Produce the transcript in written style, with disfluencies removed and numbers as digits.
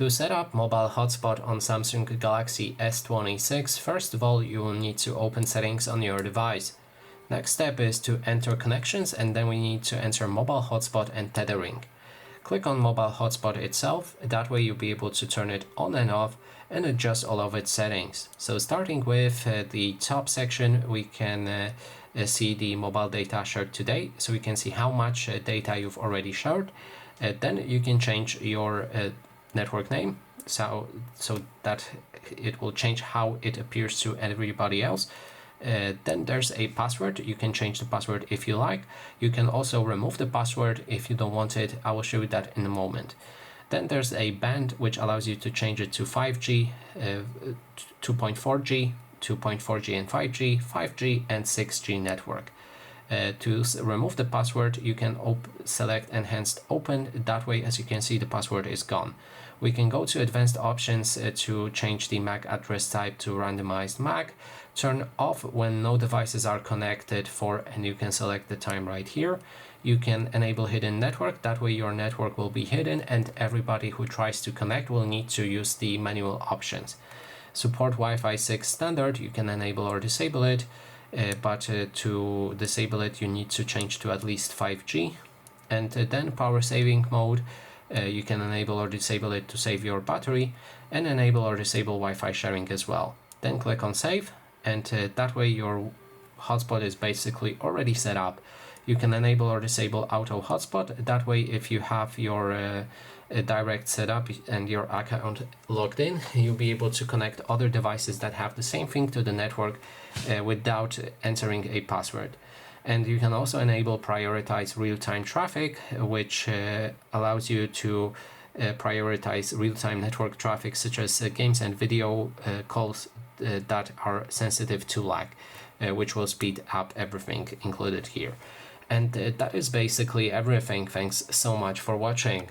To set up mobile hotspot on Samsung Galaxy S26, first of all, you will need to open settings on your device. Next step is to enter connections, and then we need to enter mobile hotspot and tethering. Click on mobile hotspot itself, that way you'll be able to turn it on and off and adjust all of its settings. So starting with the top section, we can see the mobile data shared today, so we can see how much data you've already shared. Then you can change your network name so that it will change how it appears to everybody else. Then there's a password. You can change the password if you like. You can also remove the password if you don't want it. I will show you that in a moment. Then there's a band which allows you to change it to 5G, 2.4G, 2.4G and 5G, 5G and 6G network. To remove the password, you can select Enhanced Open. That way, as you can see, the password is gone. We can go to Advanced Options to change the MAC address type to Randomized MAC. Turn off when no devices are connected and you can select the time right here. You can enable Hidden Network. That way your network will be hidden and everybody who tries to connect will need to use the manual options. Support Wi-Fi 6 standard. You can enable or disable it. But to disable it, you need to change to at least 5G. And then power saving mode, you can enable or disable it to save your battery, and enable or disable Wi-Fi sharing as well. Then click on save, and that way your hotspot is basically already set up. You can enable or disable auto hotspot. That way, if you have your direct setup and your account logged in, you'll be able to connect other devices that have the same thing to the network without entering a password. And you can also enable prioritize real-time traffic, which allows you to prioritize real-time network traffic such as games and video calls that are sensitive to lag, which will speed up everything included here. And that is basically everything. Thanks so much for watching.